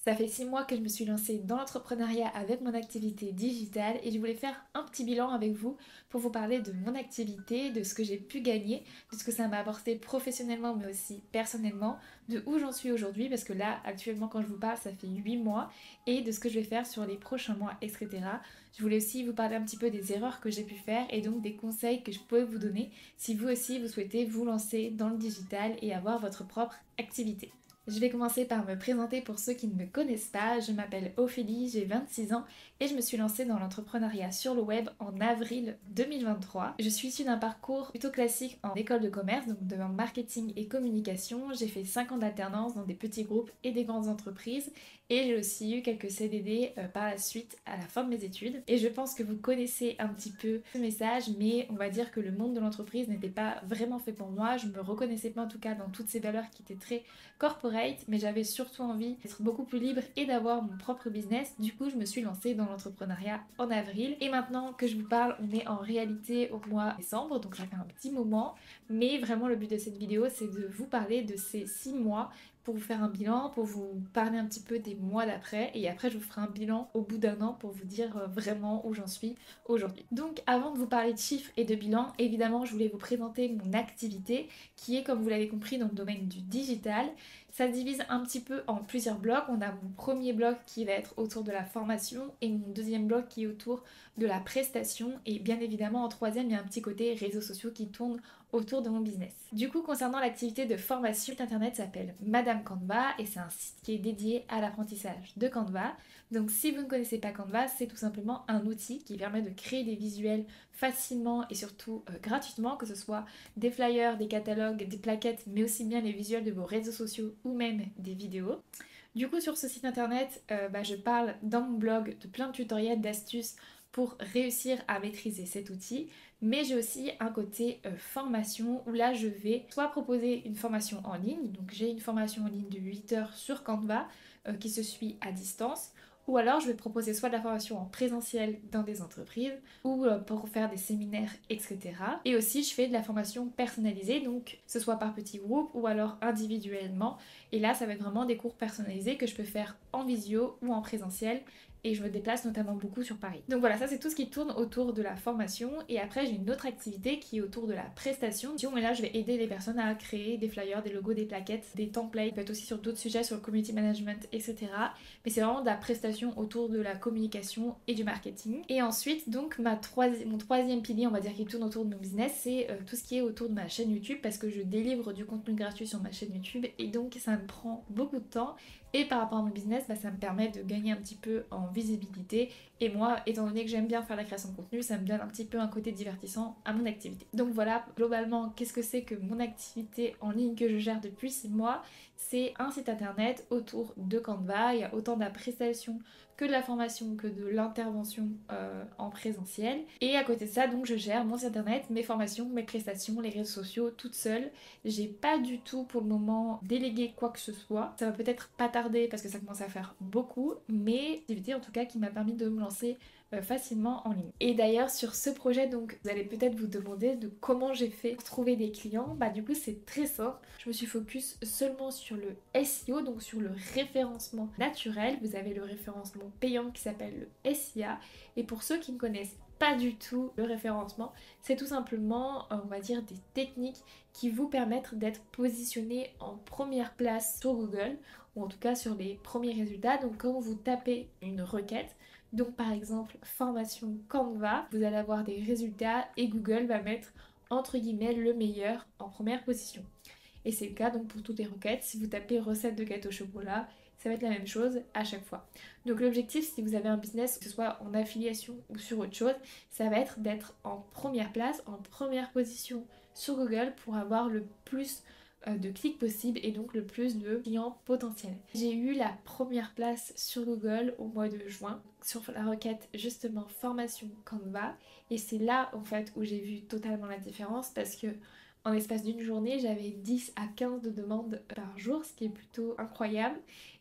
Ça fait 6 mois que je me suis lancée dans l'entrepreneuriat avec mon activité digitale et je voulais faire un petit bilan avec vous pour vous parler de mon activité, de ce que j'ai pu gagner, de ce que ça m'a apporté professionnellement mais aussi personnellement, de où j'en suis aujourd'hui parce que là actuellement quand je vous parle ça fait 8 mois et de ce que je vais faire sur les prochains mois, etc. Je voulais aussi vous parler un petit peu des erreurs que j'ai pu faire et donc des conseils que je pourrais vous donner si vous aussi vous souhaitez vous lancer dans le digital et avoir votre propre activité. Je vais commencer par me présenter pour ceux qui ne me connaissent pas. Je m'appelle Ophélie, j'ai 26 ans et je me suis lancée dans l'entrepreneuriat sur le web en avril 2023. Je suis issue d'un parcours plutôt classique en école de commerce, donc de marketing et communication. J'ai fait 5 ans d'alternance dans des petits groupes et des grandes entreprises et j'ai aussi eu quelques CDD par la suite à la fin de mes études. Et je pense que vous connaissez un petit peu ce message, mais on va dire que le monde de l'entreprise n'était pas vraiment fait pour moi. Je me reconnaissais pas en tout cas dans toutes ces valeurs qui étaient très corporate, mais j'avais surtout envie d'être beaucoup plus libre et d'avoir mon propre business. Du coup, je me suis lancée dans l'entrepreneuriat en avril. Et maintenant que je vous parle, on est en réalité au mois de décembre, donc ça fait un petit moment. Mais vraiment, le but de cette vidéo, c'est de vous parler de ces 6 mois pour vous faire un bilan, pour vous parler un petit peu des mois d'après. Et après, je vous ferai un bilan au bout d'un an pour vous dire vraiment où j'en suis aujourd'hui. Donc, avant de vous parler de chiffres et de bilan, évidemment, je voulais vous présenter mon activité qui est, comme vous l'avez compris, dans le domaine du digital. Ça se divise un petit peu en plusieurs blocs. On a mon premier bloc qui va être autour de la formation et mon deuxième bloc qui est autour de la prestation. Et bien évidemment, en troisième, il y a un petit côté réseaux sociaux qui tourne autour de mon business. Du coup, concernant l'activité de formation, le site internet s'appelle Madame Canva et c'est un site qui est dédié à l'apprentissage de Canva. Donc si vous ne connaissez pas Canva, c'est tout simplement un outil qui permet de créer des visuels facilement et surtout gratuitement, que ce soit des flyers, des catalogues, des plaquettes, mais aussi bien les visuels de vos réseaux sociaux ou même des vidéos. Du coup, sur ce site internet, je parle dans mon blog de plein de tutoriels, d'astuces pour réussir à maîtriser cet outil. Mais j'ai aussi un côté formation où là, je vais soit proposer une formation en ligne. Donc, j'ai une formation en ligne de 8 heures sur Canva qui se suit à distance. Ou alors, je vais proposer soit de la formation en présentiel dans des entreprises ou pour faire des séminaires, etc. Et aussi, je fais de la formation personnalisée, donc que ce soit par petits groupes ou alors individuellement. Et là, ça va être vraiment des cours personnalisés que je peux faire en visio ou en présentiel. Et je me déplace notamment beaucoup sur Paris. Donc voilà, ça c'est tout ce qui tourne autour de la formation. Et après, j'ai une autre activité qui est autour de la prestation. Et là, je vais aider les personnes à créer des flyers, des logos, des plaquettes, des templates. Ça peut être aussi sur d'autres sujets, sur le community management, etc. Mais c'est vraiment de la prestation autour de la communication et du marketing. Et ensuite, donc, mon troisième pilier, on va dire, qui tourne autour de mon business, c'est tout ce qui est autour de ma chaîne YouTube parce que je délivre du contenu gratuit sur ma chaîne YouTube et donc ça me prend beaucoup de temps. Et par rapport à mon business, ça me permet de gagner un petit peu en visibilité. Et moi, étant donné que j'aime bien faire la création de contenu, ça me donne un petit peu un côté divertissant à mon activité. Donc voilà, globalement, qu'est-ce que c'est que mon activité en ligne que je gère depuis 6 mois? C'est un site internet autour de Canva. Il y a autant de la prestation que de la formation, que de l'intervention en présentiel. Et à côté de ça, donc je gère mon site internet, mes formations, mes prestations, les réseaux sociaux toute seule. J'ai pas du tout pour le moment délégué quoi que ce soit. Ça va peut-être pas tarder parce que ça commence à faire beaucoup, mais activité en tout cas qui m'a permis de me lancer facilement en ligne. Et d'ailleurs sur ce projet, donc vous allez peut-être vous demander de comment j'ai fait pour trouver des clients. Du coup c'est très simple. Je me suis focus seulement sur le SEO, donc sur le référencement naturel. Vous avez le référencement payant qui s'appelle le SIA. Et pour ceux qui ne connaissent pas du tout le référencement, c'est tout simplement, on va dire, des techniques qui vous permettent d'être positionné en première place sur Google, ou en tout cas sur les premiers résultats. Donc quand vous tapez une requête, donc par exemple formation Canva, vous allez avoir des résultats et Google va mettre entre guillemets le meilleur en première position. Et c'est le cas donc pour toutes les requêtes. Si vous tapez recette de gâteau au chocolat, ça va être la même chose à chaque fois. Donc l'objectif, si vous avez un business, que ce soit en affiliation ou sur autre chose, ça va être d'être en première place, en première position sur Google pour avoir le plus de clics possible et donc le plus de clients potentiels. J'ai eu la première place sur Google au mois de juin sur la requête justement formation Canva et c'est là en fait où j'ai vu totalement la différence parce que en l'espace d'une journée, j'avais 10 à 15 de demandes par jour, ce qui est plutôt incroyable.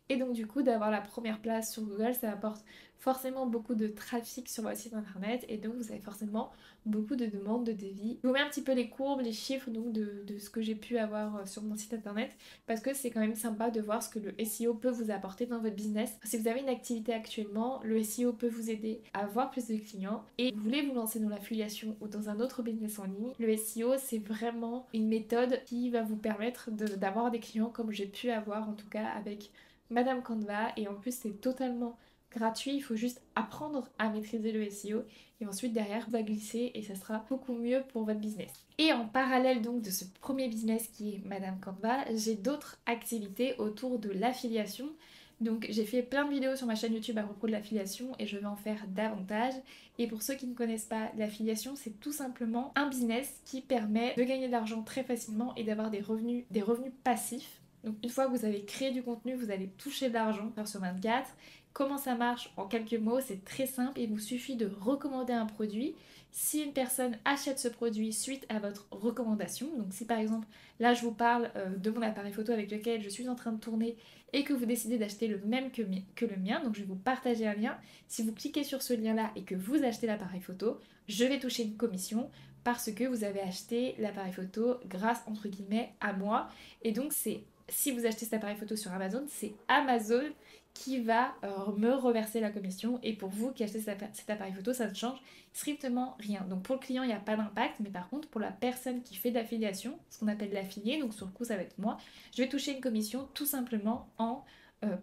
Et donc du coup d'avoir la première place sur Google, ça apporte forcément beaucoup de trafic sur votre site internet et donc vous avez forcément beaucoup de demandes de devis. Je vous mets un petit peu les courbes, les chiffres donc de ce que j'ai pu avoir sur mon site internet parce que c'est quand même sympa de voir ce que le SEO peut vous apporter dans votre business. Si vous avez une activité actuellement, le SEO peut vous aider à avoir plus de clients et vous voulez vous lancer dans l'affiliation ou dans un autre business en ligne, le SEO c'est vraiment une méthode qui va vous permettre d'avoir des clients comme j'ai pu avoir en tout cas avec Madame Canva et en plus c'est totalement gratuit, il faut juste apprendre à maîtriser le SEO et ensuite derrière va glisser et ça sera beaucoup mieux pour votre business. Et en parallèle donc de ce premier business qui est Madame Canva, j'ai d'autres activités autour de l'affiliation. Donc j'ai fait plein de vidéos sur ma chaîne YouTube à propos de l'affiliation et je vais en faire davantage. Et pour ceux qui ne connaissent pas, l'affiliation c'est tout simplement un business qui permet de gagner de l'argent très facilement et d'avoir des revenus passifs. Donc une fois que vous avez créé du contenu, vous allez toucher de l'argent sur 24. Comment ça marche? En quelques mots, c'est très simple. Il vous suffit de recommander un produit. Si une personne achète ce produit suite à votre recommandation, donc si par exemple là je vous parle de mon appareil photo avec lequel je suis en train de tourner et que vous décidez d'acheter le même que le mien, donc je vais vous partager un lien. Si vous cliquez sur ce lien là et que vous achetez l'appareil photo, je vais toucher une commission parce que vous avez acheté l'appareil photo grâce entre guillemets à moi. Et donc c'est si vous achetez cet appareil photo sur Amazon, c'est Amazon qui va me reverser la commission et pour vous qui achetez cet appareil photo, ça ne change strictement rien. Donc pour le client, il n'y a pas d'impact, mais par contre pour la personne qui fait d'affiliation, ce qu'on appelle l'affilié, donc sur le coup ça va être moi, je vais toucher une commission tout simplement en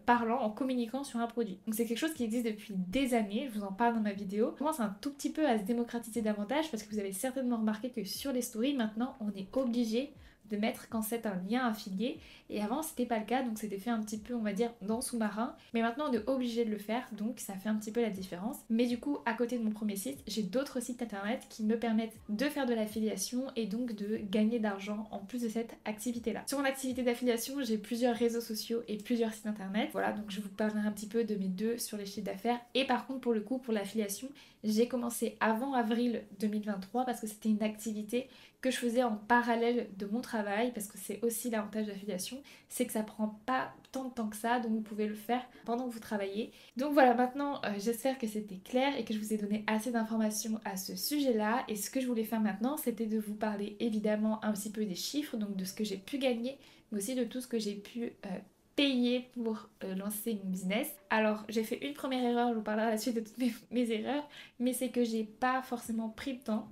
parlant, en communiquant sur un produit. Donc c'est quelque chose qui existe depuis des années, je vous en parle dans ma vidéo. Il commence un tout petit peu à se démocratiser davantage parce que vous avez certainement remarqué que sur les stories, maintenant on est obligé de mettre quand c'est un lien affilié et avant c'était pas le cas donc c'était fait un petit peu on va dire dans sous-marin mais maintenant on est obligé de le faire donc ça fait un petit peu la différence. Mais du coup à côté de mon premier site j'ai d'autres sites internet qui me permettent de faire de l'affiliation et donc de gagner d'argent en plus de cette activité là. Sur mon activité d'affiliation j'ai plusieurs réseaux sociaux et plusieurs sites internet, voilà, donc je vous parlerai un petit peu de mes deux sur les chiffres d'affaires. Et par contre pour le coup pour l'affiliation j'ai commencé avant avril 2023 parce que c'était une activité que je faisais en parallèle de mon travail parce que c'est aussi l'avantage d'affiliation, c'est que ça prend pas tant de temps que ça, donc vous pouvez le faire pendant que vous travaillez. Donc voilà, maintenant j'espère que c'était clair et que je vous ai donné assez d'informations à ce sujet-là. Et ce que je voulais faire maintenant, c'était de vous parler évidemment un petit peu des chiffres, donc de ce que j'ai pu gagner, mais aussi de tout ce que j'ai pu payer pour lancer mon business. Alors j'ai fait une première erreur, je vous parlerai à la suite de toutes mes erreurs, mais c'est que j'ai pas forcément pris le temps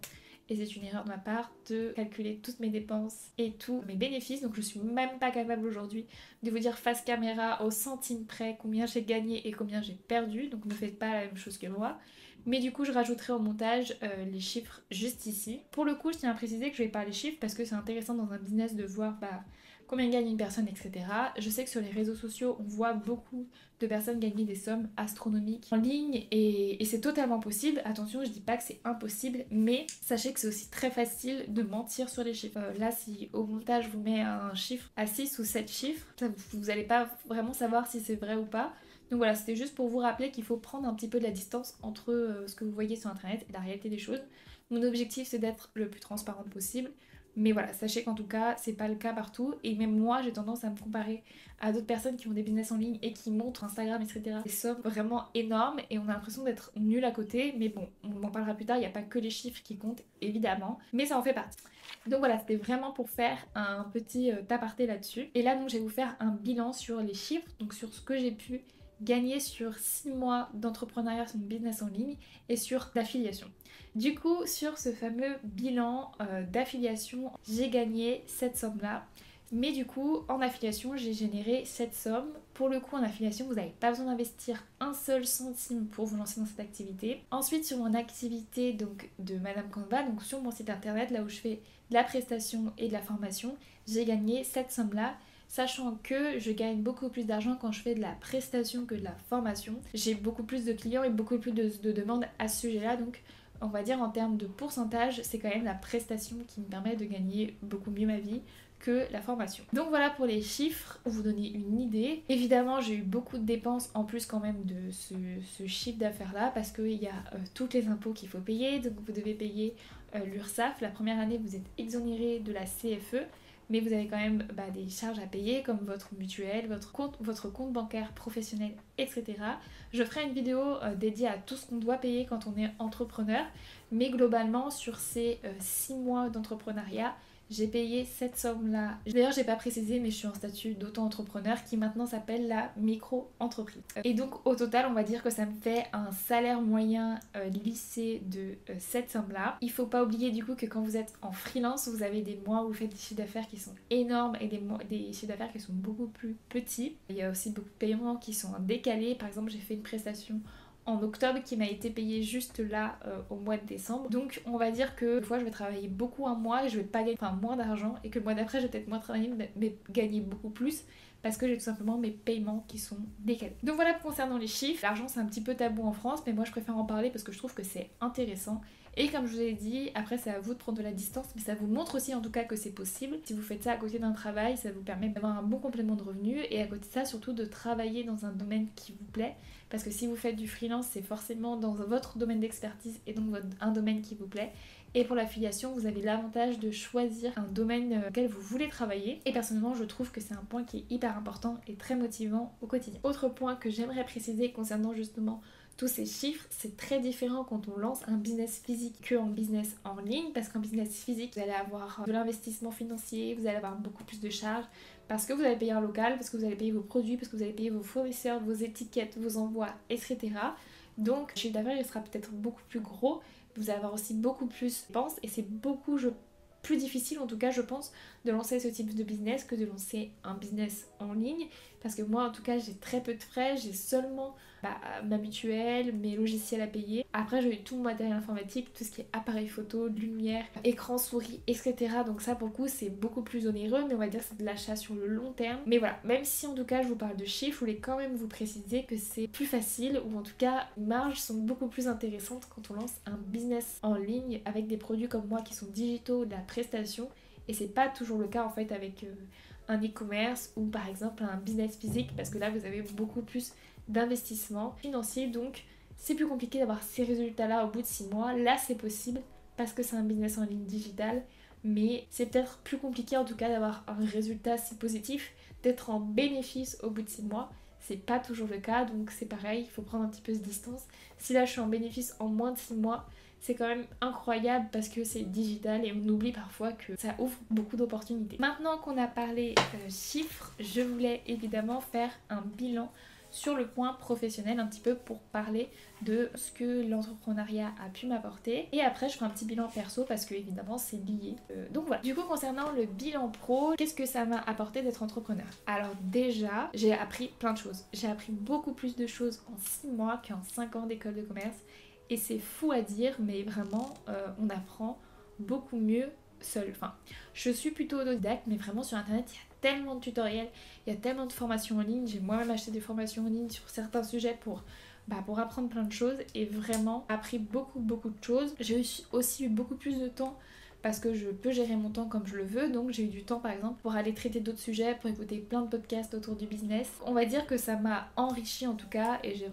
et c'est une erreur de ma part de calculer toutes mes dépenses et tous mes bénéfices. Donc je suis même pas capable aujourd'hui de vous dire face caméra au centime près combien j'ai gagné et combien j'ai perdu. Donc ne faites pas la même chose que moi. Mais du coup je rajouterai au montage les chiffres juste ici. Pour le coup je tiens à préciser que je vais pas les chiffres parce que c'est intéressant dans un business de voir combien gagne une personne, etc. Je sais que sur les réseaux sociaux, on voit beaucoup de personnes gagner des sommes astronomiques en ligne et c'est totalement possible. Attention, je dis pas que c'est impossible, mais sachez que c'est aussi très facile de mentir sur les chiffres. Là, si au montage, je vous mets un chiffre à 6 ou 7 chiffres, vous n'allez pas vraiment savoir si c'est vrai ou pas. Donc voilà, c'était juste pour vous rappeler qu'il faut prendre un petit peu de la distance entre ce que vous voyez sur internet et la réalité des choses. Mon objectif, c'est d'être le plus transparente possible. Mais voilà, sachez qu'en tout cas, c'est pas le cas partout. Et même moi, j'ai tendance à me comparer à d'autres personnes qui ont des business en ligne et qui montrent Instagram, etc. Des sommes vraiment énormes et on a l'impression d'être nul à côté. Mais bon, on en parlera plus tard, il n'y a pas que les chiffres qui comptent, évidemment. Mais ça en fait partie. Donc voilà, c'était vraiment pour faire un petit aparté là-dessus. Et là, donc, je vais vous faire un bilan sur les chiffres, donc sur ce que j'ai pu gagner sur 6 mois d'entrepreneuriat sur mon business en ligne et sur d'affiliation. Du coup, sur ce fameux bilan d'affiliation, j'ai gagné cette somme-là. Mais du coup, en affiliation, j'ai généré cette somme. Pour le coup, en affiliation, vous n'avez pas besoin d'investir un seul centime pour vous lancer dans cette activité. Ensuite, sur mon activité donc, de Madame Canva, donc sur mon site internet, là où je fais de la prestation et de la formation, j'ai gagné cette somme-là. Sachant que je gagne beaucoup plus d'argent quand je fais de la prestation que de la formation. J'ai beaucoup plus de clients et beaucoup plus de demandes à ce sujet-là. Donc on va dire en termes de pourcentage, c'est quand même la prestation qui me permet de gagner beaucoup mieux ma vie que la formation. Donc voilà pour les chiffres, pour vous donner une idée. Évidemment, j'ai eu beaucoup de dépenses en plus quand même de ce chiffre d'affaires là parce qu'il y a toutes les impôts qu'il faut payer. Donc vous devez payer l'URSSAF. La première année, vous êtes exonéré de la CFE. mais vous avez quand même des charges à payer comme votre mutuelle, votre compte bancaire professionnel, etc. Je ferai une vidéo dédiée à tout ce qu'on doit payer quand on est entrepreneur, mais globalement sur ces 6 mois d'entrepreneuriat, j'ai payé cette somme-là. D'ailleurs, j'ai pas précisé, mais je suis en statut d'auto-entrepreneur qui maintenant s'appelle la micro-entreprise. Et donc, au total, on va dire que ça me fait un salaire moyen lissé de cette somme-là. Il faut pas oublier du coup que quand vous êtes en freelance, vous avez des mois où vous faites des chiffres d'affaires qui sont énormes et des chiffres d'affaires qui sont beaucoup plus petits. Il y a aussi beaucoup de paiements qui sont décalés. Par exemple, j'ai fait une prestation en octobre qui m'a été payé juste là au mois de décembre. Donc on va dire que des fois je vais travailler beaucoup un mois et je vais pas gagner moins d'argent et que le mois d'après je vais peut-être moins travailler mais gagner beaucoup plus parce que j'ai tout simplement mes paiements qui sont décalés. Donc voilà concernant les chiffres. L'argent c'est un petit peu tabou en France mais moi je préfère en parler parce que je trouve que c'est intéressant. Et comme je vous ai dit, après c'est à vous de prendre de la distance, mais ça vous montre aussi en tout cas que c'est possible. Si vous faites ça à côté d'un travail, ça vous permet d'avoir un bon complément de revenus et à côté de ça surtout de travailler dans un domaine qui vous plaît. Parce que si vous faites du freelance, c'est forcément dans votre domaine d'expertise et donc un domaine qui vous plaît. Et pour l'affiliation, vous avez l'avantage de choisir un domaine auquel vous voulez travailler. Et personnellement, je trouve que c'est un point qui est hyper important et très motivant au quotidien. Autre point que j'aimerais préciser concernant justement tous ces chiffres, c'est très différent quand on lance un business physique qu'en business en ligne, parce qu'en business physique, vous allez avoir de l'investissement financier, vous allez avoir beaucoup plus de charges, parce que vous allez payer un local, parce que vous allez payer vos produits, parce que vous allez payer vos fournisseurs, vos étiquettes, vos envois, etc. Donc le chiffre d'affaires il sera peut-être beaucoup plus gros, vous allez avoir aussi beaucoup plus de dépenses, et c'est beaucoup plus difficile en tout cas je pense de lancer ce type de business que de lancer un business en ligne, parce que moi en tout cas j'ai très peu de frais, j'ai seulement ma mutuelle, mes logiciels à payer. Après j'ai eu tout mon matériel informatique, tout ce qui est appareil photo, lumière, écran, souris, etc. Donc ça pour le coup c'est beaucoup plus onéreux, mais on va dire que c'est de l'achat sur le long terme. Mais voilà, même si en tout cas je vous parle de chiffres, je voulais quand même vous préciser que c'est plus facile, ou en tout cas les marges sont beaucoup plus intéressantes quand on lance un business en ligne avec des produits comme moi qui sont digitaux, de la prestation, et c'est pas toujours le cas en fait avec un e-commerce ou par exemple un business physique, parce que là vous avez beaucoup plus d'investissement financier, donc c'est plus compliqué d'avoir ces résultats là au bout de 6 mois. Là c'est possible parce que c'est un business en ligne digital, mais c'est peut-être plus compliqué en tout cas d'avoir un résultat si positif, d'être en bénéfice au bout de 6 mois. C'est pas toujours le cas, donc c'est pareil, il faut prendre un petit peu de distance. Si là je suis en bénéfice en moins de 6 mois, c'est quand même incroyable parce que c'est digital et on oublie parfois que ça ouvre beaucoup d'opportunités. Maintenant qu'on a parlé chiffres, je voulais évidemment faire un bilan sur le point professionnel un petit peu pour parler de ce que l'entrepreneuriat a pu m'apporter, et après je ferai un petit bilan perso parce que évidemment c'est lié. Donc voilà. Du coup concernant le bilan pro, qu'est-ce que ça m'a apporté d'être entrepreneur? Alors déjà j'ai appris plein de choses. J'ai appris beaucoup plus de choses en 6 mois qu'en 5 ans d'école de commerce, et c'est fou à dire mais vraiment on apprend beaucoup mieux seul. Enfin, je suis plutôt autodidacte, mais vraiment sur internet il y a tellement de tutoriels, il y a tellement de formations en ligne. J'ai moi-même acheté des formations en ligne sur certains sujets pour apprendre plein de choses, et vraiment appris beaucoup de choses. J'ai aussi eu beaucoup plus de temps parce que je peux gérer mon temps comme je le veux, donc j'ai eu du temps par exemple pour aller traiter d'autres sujets, pour écouter plein de podcasts autour du business. On va dire que ça m'a enrichi en tout cas, et je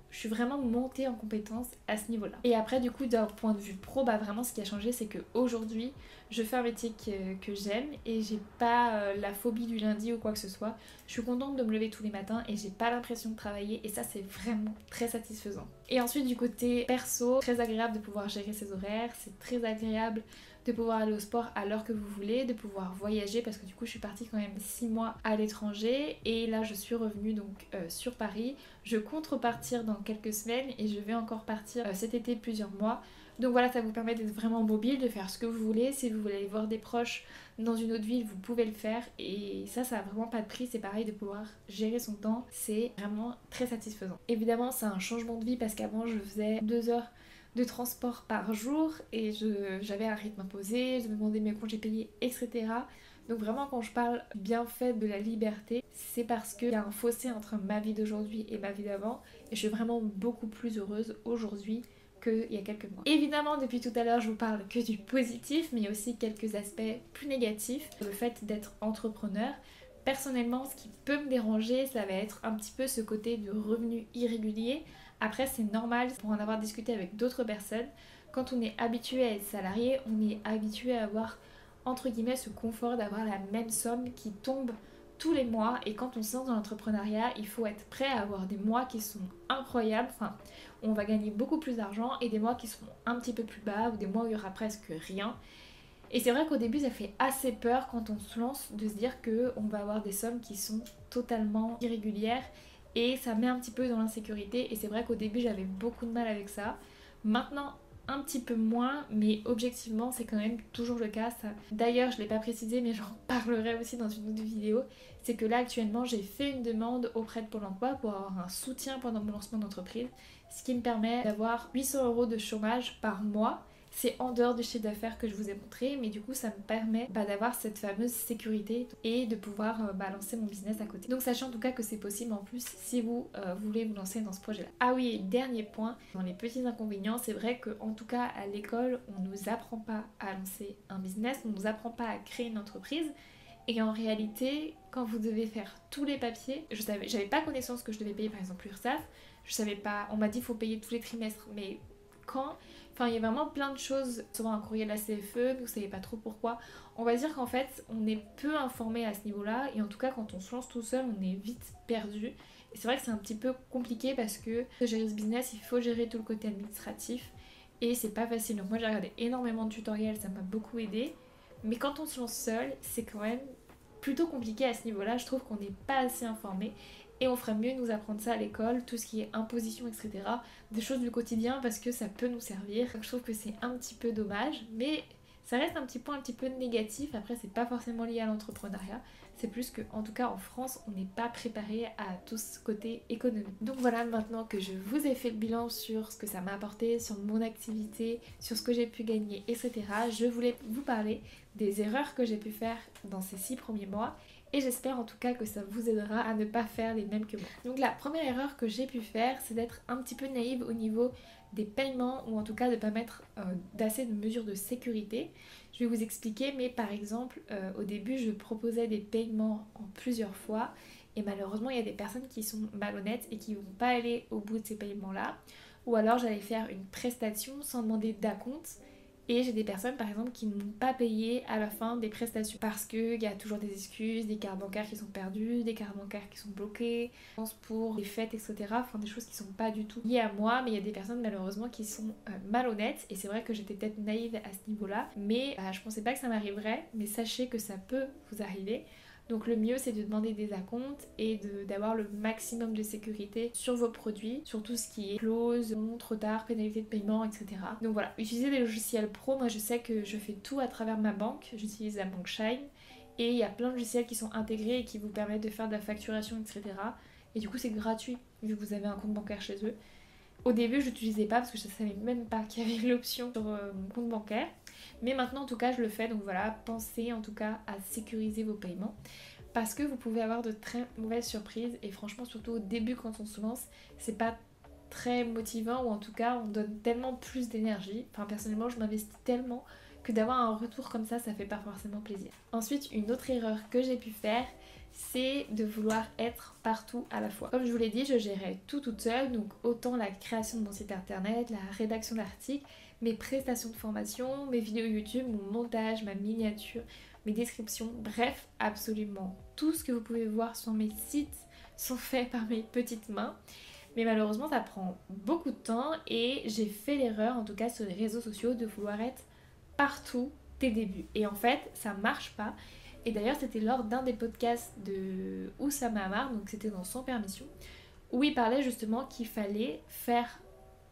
suis vraiment montée en compétences à ce niveau-là. Et après du coup d'un point de vue pro, vraiment ce qui a changé c'est qu'aujourd'hui je fais un métier que j'aime et j'ai pas la phobie du lundi ou quoi que ce soit. Je suis contente de me lever tous les matins et j'ai pas l'impression de travailler, et ça c'est vraiment très satisfaisant. Et ensuite du côté perso, très agréable de pouvoir gérer ses horaires, c'est très agréable de pouvoir aller au sport à l'heure que vous voulez, de pouvoir voyager parce que du coup je suis partie quand même 6 mois à l'étranger, et là je suis revenue donc sur Paris. Je compte repartir dans quelques semaines et je vais encore partir cet été plusieurs mois. Donc voilà, ça vous permet d'être vraiment mobile, de faire ce que vous voulez. Si vous voulez aller voir des proches dans une autre ville, vous pouvez le faire, et ça a vraiment pas de prix. C'est pareil, de pouvoir gérer son temps, c'est vraiment très satisfaisant. Évidemment c'est un changement de vie parce qu'avant je faisais 2 heures de transport par jour et j'avais un rythme imposé, je me demandais mes congés payés, etc. Donc vraiment quand je parle bienfait de la liberté, c'est parce qu'il y a un fossé entre ma vie d'aujourd'hui et ma vie d'avant, et je suis vraiment beaucoup plus heureuse aujourd'hui qu'il y a quelques mois. Évidemment depuis tout à l'heure je vous parle que du positif, mais il y a aussi quelques aspects plus négatifs. Le fait d'être entrepreneur, personnellement ce qui peut me déranger ça va être un petit peu ce côté de revenu irrégulier. Après c'est normal, pour en avoir discuté avec d'autres personnes, quand on est habitué à être salarié, on est habitué à avoir entre guillemets ce confort d'avoir la même somme qui tombe tous les mois. Et quand on se lance dans l'entrepreneuriat, il faut être prêt à avoir des mois qui sont incroyables, enfin on va gagner beaucoup plus d'argent, et des mois qui seront un petit peu plus bas, ou des mois où il y aura presque rien. Et c'est vrai qu'au début ça fait assez peur quand on se lance de se dire qu'on va avoir des sommes qui sont totalement irrégulières, et ça met un petit peu dans l'insécurité. Et c'est vrai qu'au début j'avais beaucoup de mal avec ça. Maintenant un petit peu moins, mais objectivement c'est quand même toujours le cas. Ça. D'ailleurs je ne l'ai pas précisé, mais j'en parlerai aussi dans une autre vidéo. C'est que là actuellement j'ai fait une demande auprès de Pôle emploi pour avoir un soutien pendant mon lancement d'entreprise, ce qui me permet d'avoir 800 € de chômage par mois. C'est en dehors du chiffre d'affaires que je vous ai montré, mais du coup ça me permet d'avoir cette fameuse sécurité et de pouvoir lancer mon business à côté. Donc sachez en tout cas que c'est possible en plus si vous voulez vous lancer dans ce projet là. Ah oui, et dernier point, dans les petits inconvénients, c'est vrai qu'en tout cas à l'école on nous apprend pas à lancer un business, on nous apprend pas à créer une entreprise. Et en réalité, quand vous devez faire tous les papiers, j'avais pas connaissance que je devais payer par exemple l'URSSAF, je savais pas, on m'a dit qu'il faut payer tous les trimestres, mais quand. Enfin, il y a vraiment plein de choses. Souvent un courrier de la CFE, vous savez pas trop pourquoi. On va dire qu'en fait, on est peu informé à ce niveau-là. Et en tout cas, quand on se lance tout seul, on est vite perdu. Et c'est vrai que c'est un petit peu compliqué parce que pour gérer ce business, il faut gérer tout le côté administratif. Et c'est pas facile. Donc moi, j'ai regardé énormément de tutoriels, ça m'a beaucoup aidé. Mais quand on se lance seul, c'est quand même plutôt compliqué à ce niveau-là. Je trouve qu'on n'est pas assez informé. Et on ferait mieux de nous apprendre ça à l'école, tout ce qui est imposition, etc. Des choses du quotidien parce que ça peut nous servir. Donc je trouve que c'est un petit peu dommage, mais ça reste un petit point un petit peu négatif. Après, c'est pas forcément lié à l'entrepreneuriat. C'est plus que, en tout cas en France, on n'est pas préparé à tout ce côté économique. Donc voilà, maintenant que je vous ai fait le bilan sur ce que ça m'a apporté, sur mon activité, sur ce que j'ai pu gagner, etc., je voulais vous parler des erreurs que j'ai pu faire dans ces 6 premiers mois. Et j'espère en tout cas que ça vous aidera à ne pas faire les mêmes que moi. Donc la première erreur que j'ai pu faire, c'est d'être un petit peu naïve au niveau des paiements, ou en tout cas de ne pas mettre d'assez de mesures de sécurité. Je vais vous expliquer, mais par exemple au début je proposais des paiements en plusieurs fois, et malheureusement il y a des personnes qui sont malhonnêtes et qui ne vont pas aller au bout de ces paiements là, ou alors j'allais faire une prestation sans demander d'acompte. Et j'ai des personnes par exemple qui n'ont pas payé à la fin des prestations parce qu'il y a toujours des excuses, des cartes bancaires qui sont perdues, des cartes bancaires qui sont bloquées, pour les fêtes, etc. Enfin des choses qui sont pas du tout liées à moi, mais il y a des personnes malheureusement qui sont malhonnêtes. Et c'est vrai que j'étais peut-être naïve à ce niveau-là, mais je pensais pas que ça m'arriverait, mais sachez que ça peut vous arriver. Donc le mieux c'est de demander des acomptes et d'avoir le maximum de sécurité sur vos produits, sur tout ce qui est clause, retard, pénalité de paiement, etc. Donc voilà, utilisez des logiciels pro. Moi je sais que je fais tout à travers ma banque, j'utilise la banque Shine, et il y a plein de logiciels qui sont intégrés et qui vous permettent de faire de la facturation, etc. Et du coup c'est gratuit vu que vous avez un compte bancaire chez eux. Au début je l'utilisais pas parce que je ne savais même pas qu'il y avait l'option sur mon compte bancaire. Mais maintenant en tout cas je le fais, donc voilà, pensez en tout cas à sécuriser vos paiements. Parce que vous pouvez avoir de très mauvaises surprises, et franchement surtout au début quand on se lance, c'est pas très motivant, ou en tout cas on donne tellement plus d'énergie. Enfin personnellement je m'investis tellement que d'avoir un retour comme ça fait pas forcément plaisir. Ensuite une autre erreur que j'ai pu faire, c'est de vouloir être partout à la fois. Comme je vous l'ai dit, je gérais tout toute seule, donc autant la création de mon site internet, la rédaction d'articles, mes prestations de formation, mes vidéos YouTube, mon montage, ma miniature, mes descriptions, bref, absolument tout ce que vous pouvez voir sur mes sites sont faits par mes petites mains. Mais malheureusement ça prend beaucoup de temps, et j'ai fait l'erreur, en tout cas sur les réseaux sociaux, de vouloir être partout dès le début. Et en fait ça marche pas. Et d'ailleurs c'était lors d'un des podcasts de Oussama Hamar, donc c'était dans Sans Permission, où il parlait justement qu'il fallait faire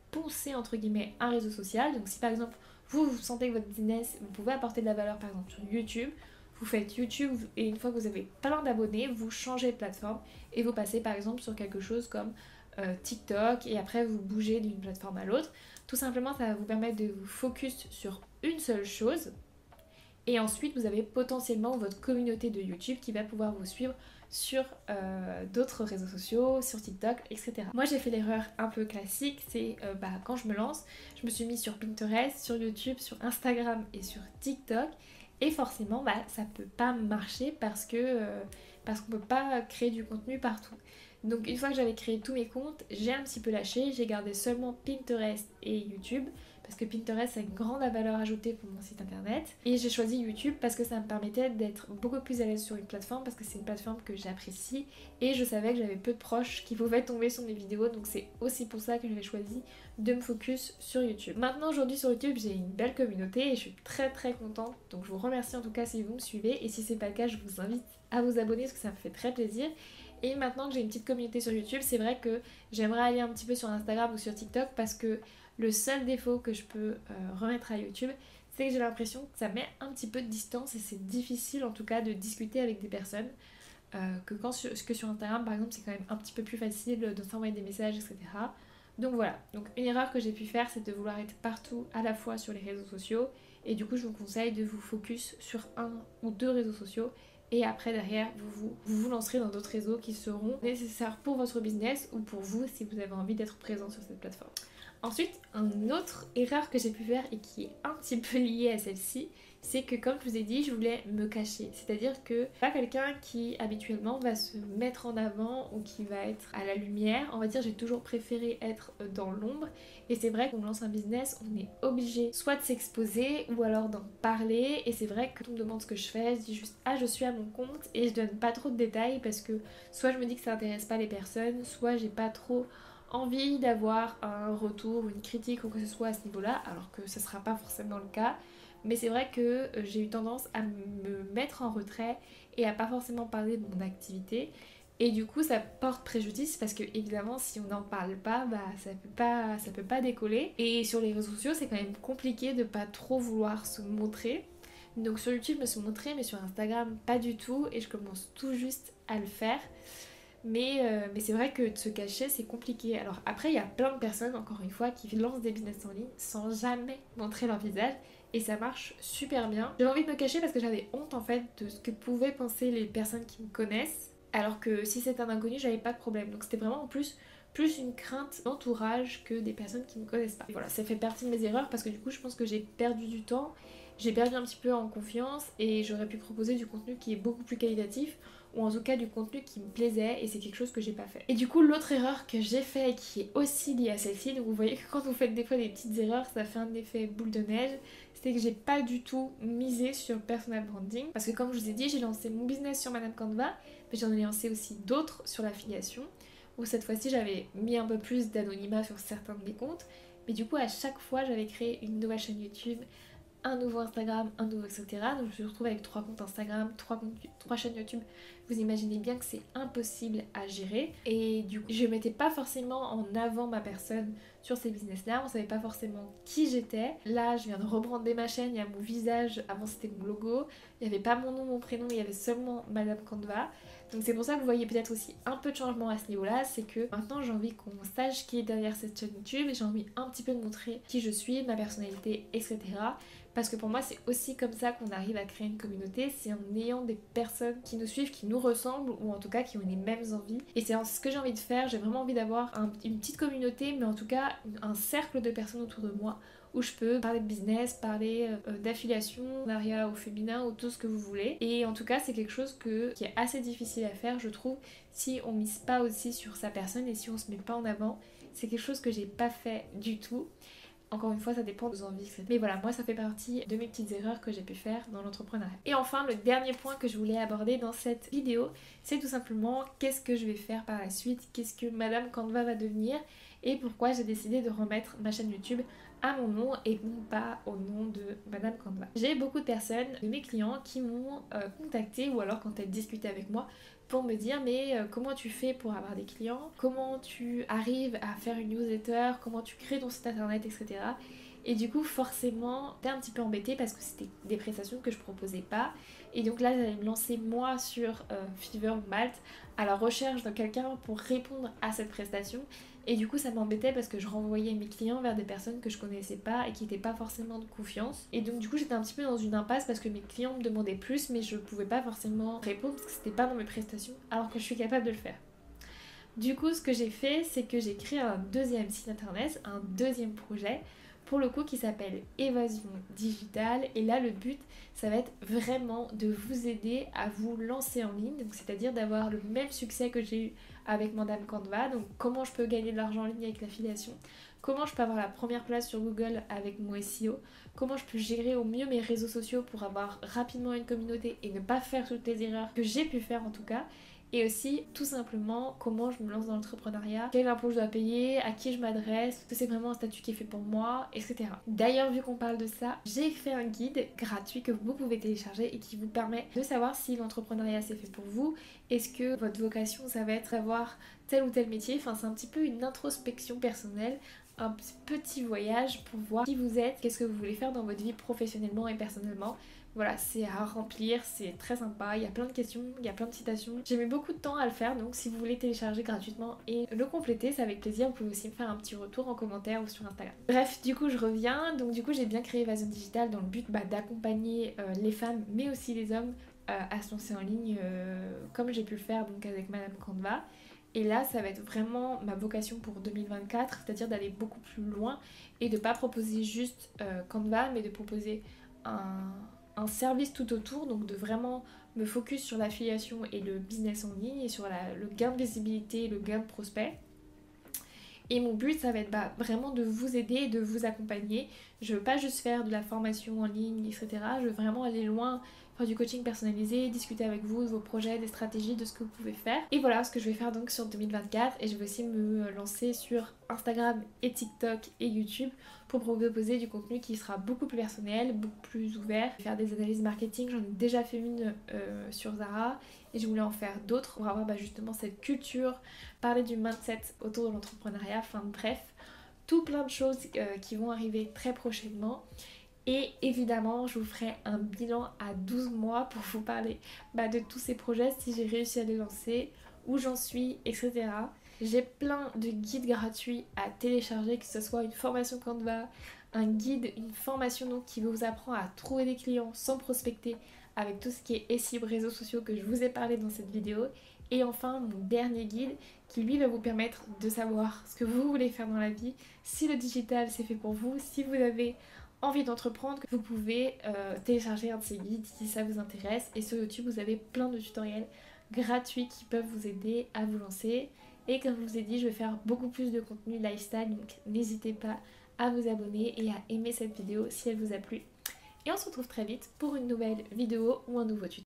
poncer entre guillemets un réseau social. Donc si par exemple vous sentez que votre business, vous pouvez apporter de la valeur par exemple sur YouTube, vous faites YouTube, et une fois que vous avez plein d'abonnés, vous changez de plateforme et vous passez par exemple sur quelque chose comme TikTok, et après vous bougez d'une plateforme à l'autre. Tout simplement ça va vous permettre de vous focus sur une seule chose. Et ensuite, vous avez potentiellement votre communauté de YouTube qui va pouvoir vous suivre sur d'autres réseaux sociaux, sur TikTok, etc. Moi, j'ai fait l'erreur un peu classique, c'est quand je me lance, je me suis mise sur Pinterest, sur YouTube, sur Instagram et sur TikTok. Et forcément, ça peut pas marcher parce qu'on peut pas créer du contenu partout. Donc une fois que j'avais créé tous mes comptes, j'ai un petit peu lâché, j'ai gardé seulement Pinterest et YouTube, parce que Pinterest a une grande valeur ajoutée pour mon site internet. Et j'ai choisi YouTube parce que ça me permettait d'être beaucoup plus à l'aise sur une plateforme, parce que c'est une plateforme que j'apprécie et je savais que j'avais peu de proches qui pouvaient tomber sur mes vidéos, donc c'est aussi pour ça que j'avais choisi de me focus sur YouTube. Maintenant aujourd'hui sur YouTube j'ai une belle communauté et je suis très contente, donc je vous remercie en tout cas si vous me suivez, et si c'est pas le cas je vous invite à vous abonner parce que ça me fait très plaisir. Et maintenant que j'ai une petite communauté sur YouTube, c'est vrai que j'aimerais aller un petit peu sur Instagram ou sur TikTok, parce que le seul défaut que je peux remettre à YouTube, c'est que j'ai l'impression que ça met un petit peu de distance et c'est difficile en tout cas de discuter avec des personnes. Que sur Instagram par exemple c'est quand même un petit peu plus facile de s'envoyer des messages, etc. Donc voilà, donc une erreur que j'ai pu faire c'est de vouloir être partout à la fois sur les réseaux sociaux, et du coup je vous conseille de vous focus sur un ou deux réseaux sociaux, et après derrière vous lancerez dans d'autres réseaux qui seront nécessaires pour votre business ou pour vous si vous avez envie d'être présent sur cette plateforme. Ensuite, une autre erreur que j'ai pu faire et qui est un petit peu liée à celle-ci, c'est que comme je vous ai dit, je voulais me cacher. C'est-à-dire que pas quelqu'un qui habituellement va se mettre en avant ou qui va être à la lumière. On va dire j'ai toujours préféré être dans l'ombre. Et c'est vrai qu'on lance un business, on est obligé soit de s'exposer ou alors d'en parler. Et c'est vrai que quand on me demande ce que je fais, je dis juste je suis à mon compte, et je donne pas trop de détails parce que soit je me dis que ça intéresse pas les personnes, soit j'ai pas trop envie d'avoir un retour ou une critique ou que ce soit à ce niveau-là, alors que ce sera pas forcément le cas. Mais c'est vrai que j'ai eu tendance à me mettre en retrait et à pas forcément parler de mon activité. Et du coup ça porte préjudice parce que évidemment si on n'en parle pas, ça peut pas décoller. Et sur les réseaux sociaux c'est quand même compliqué de pas trop vouloir se montrer. Donc sur YouTube je me suis montrée, mais sur Instagram pas du tout, et je commence tout juste à le faire. Mais c'est vrai que de se cacher c'est compliqué. Alors après il y a plein de personnes encore une fois qui lancent des business en ligne sans jamais montrer leur visage, et ça marche super bien. J'avais envie de me cacher parce que j'avais honte en fait de ce que pouvaient penser les personnes qui me connaissent, alors que si c'est un inconnu j'avais pas de problème. Donc c'était vraiment en plus une crainte d'entourage que des personnes qui me connaissent pas. Et voilà, ça fait partie de mes erreurs parce que du coup je pense que j'ai perdu du temps, j'ai perdu un petit peu en confiance, et j'aurais pu proposer du contenu qui est beaucoup plus qualitatif, ou en tout cas du contenu qui me plaisait, et c'est quelque chose que j'ai pas fait. Et du coup l'autre erreur que j'ai fait et qui est aussi liée à celle-ci, donc vous voyez que quand vous faites des fois des petites erreurs ça fait un effet boule de neige, c'est que j'ai pas du tout misé sur personal branding, parce que comme je vous ai dit j'ai lancé mon business sur Madame Canva, mais j'en ai lancé aussi d'autres sur l'affiliation, où cette fois-ci j'avais mis un peu plus d'anonymat sur certains de mes comptes, mais du coup à chaque fois j'avais créé une nouvelle chaîne YouTube, un nouveau Instagram, un nouveau etc. Donc je me suis retrouvée avec 3 comptes Instagram, 3 chaînes YouTube. Vous imaginez bien que c'est impossible à gérer. Et du coup, je mettais pas forcément en avant ma personne sur ces business-là. On savait pas forcément qui j'étais. Là, je viens de rebrander ma chaîne. Il y a mon visage. Avant, c'était mon logo. Il n'y avait pas mon nom, mon prénom. Il y avait seulement Madame Canva. Donc c'est pour ça que vous voyez peut-être aussi un peu de changement à ce niveau-là. C'est que maintenant, j'ai envie qu'on sache qui est derrière cette chaîne YouTube. Et j'ai envie un petit peu de montrer qui je suis, ma personnalité, etc. Parce que pour moi c'est aussi comme ça qu'on arrive à créer une communauté, c'est en ayant des personnes qui nous suivent, qui nous ressemblent, ou en tout cas qui ont les mêmes envies. Et c'est ce que j'ai envie de faire, j'ai vraiment envie d'avoir une petite communauté, mais en tout cas un cercle de personnes autour de moi, où je peux parler de business, parler d'affiliation, d'entrepreneuriat au féminin, ou tout ce que vous voulez. Et en tout cas c'est quelque chose qui est assez difficile à faire je trouve, si on mise pas aussi sur sa personne et si on se met pas en avant. C'est quelque chose que j'ai pas fait du tout. Encore une fois, ça dépend de vos envies, etc. Mais voilà, moi ça fait partie de mes petites erreurs que j'ai pu faire dans l'entrepreneuriat. Et enfin, le dernier point que je voulais aborder dans cette vidéo, c'est tout simplement qu'est-ce que je vais faire par la suite, qu'est-ce que Madame Canva va devenir, et pourquoi j'ai décidé de remettre ma chaîne YouTube à mon nom et non pas au nom de Madame Canva. J'ai beaucoup de personnes, de mes clients, qui m'ont contacté, ou alors quand elles discutaient avec moi, pour me dire mais comment tu fais pour avoir des clients, comment tu arrives à faire une newsletter, comment tu crées ton site internet, etc. Et du coup forcément j'étais un petit peu embêtée parce que c'était des prestations que je proposais pas, et donc là j'allais me lancer moi sur Fiverr ou Malte à la recherche de quelqu'un pour répondre à cette prestation. Et du coup ça m'embêtait parce que je renvoyais mes clients vers des personnes que je connaissais pas et qui n'étaient pas forcément de confiance. Et donc du coup j'étais un petit peu dans une impasse parce que mes clients me demandaient plus, mais je pouvais pas forcément répondre parce que c'était pas dans mes prestations, alors que je suis capable de le faire. Du coup ce que j'ai fait, c'est que j'ai créé un deuxième site internet, un deuxième projet, pour le coup qui s'appelle Évasion Digitale. Et là le but ça va être vraiment de vous aider à vous lancer en ligne, donc c'est-à-dire d'avoir le même succès que j'ai eu avec Madame Canva. Donc comment je peux gagner de l'argent en ligne avec l'affiliation, comment je peux avoir la première place sur Google avec mon SEO, comment je peux gérer au mieux mes réseaux sociaux pour avoir rapidement une communauté et ne pas faire toutes les erreurs que j'ai pu faire en tout cas. Et aussi, tout simplement, comment je me lance dans l'entrepreneuriat, quel impôt je dois payer, à qui je m'adresse, est-ce que c'est vraiment un statut qui est fait pour moi, etc. D'ailleurs, vu qu'on parle de ça, j'ai fait un guide gratuit que vous pouvez télécharger et qui vous permet de savoir si l'entrepreneuriat c'est fait pour vous, est-ce que votre vocation ça va être d'avoir tel ou tel métier, enfin c'est un petit peu une introspection personnelle, un petit voyage pour voir qui vous êtes, qu'est-ce que vous voulez faire dans votre vie professionnellement et personnellement. Voilà, c'est à remplir, c'est très sympa, il y a plein de questions, il y a plein de citations. J'ai mis beaucoup de temps à le faire, donc si vous voulez télécharger gratuitement et le compléter, c'est avec plaisir. Vous pouvez aussi me faire un petit retour en commentaire ou sur Instagram. Bref, du coup je reviens. Donc du coup j'ai bien créé Évasion Digitale dans le but d'accompagner les femmes, mais aussi les hommes à se lancer en ligne comme j'ai pu le faire donc avec Madame Canva. Et là, ça va être vraiment ma vocation pour 2024, c'est-à-dire d'aller beaucoup plus loin et de pas proposer juste Canva, mais de proposer un service tout autour, donc de vraiment me focus sur l'affiliation et le business en ligne et sur le gain de visibilité, le gain de prospects. Et mon but, ça va être vraiment de vous aider et de vous accompagner. Je veux pas juste faire de la formation en ligne, etc. Je veux vraiment aller loin, faire du coaching personnalisé, discuter avec vous de vos projets, des stratégies, de ce que vous pouvez faire. Et voilà ce que je vais faire donc sur 2024. Et je vais aussi me lancer sur Instagram et TikTok et YouTube pour proposer du contenu qui sera beaucoup plus personnel, beaucoup plus ouvert. Faire des analyses marketing, j'en ai déjà fait une sur Zara et je voulais en faire d'autres pour avoir justement cette culture, parler du mindset autour de l'entrepreneuriat, enfin bref, tout plein de choses qui vont arriver très prochainement. Et évidemment, je vous ferai un bilan à 12 mois pour vous parler de tous ces projets, si j'ai réussi à les lancer, où j'en suis, etc. J'ai plein de guides gratuits à télécharger, que ce soit une formation Canva, un guide, une formation donc qui vous apprend à trouver des clients sans prospecter avec tout ce qui est SEO, réseaux sociaux que je vous ai parlé dans cette vidéo. Et enfin, mon dernier guide qui lui va vous permettre de savoir ce que vous voulez faire dans la vie, si le digital c'est fait pour vous, si vous avez envie d'entreprendre, vous pouvez télécharger un de ces guides si ça vous intéresse. Et sur YouTube, vous avez plein de tutoriels gratuits qui peuvent vous aider à vous lancer. Et comme je vous ai dit, je vais faire beaucoup plus de contenu lifestyle, donc n'hésitez pas à vous abonner et à aimer cette vidéo si elle vous a plu. Et on se retrouve très vite pour une nouvelle vidéo ou un nouveau tuto.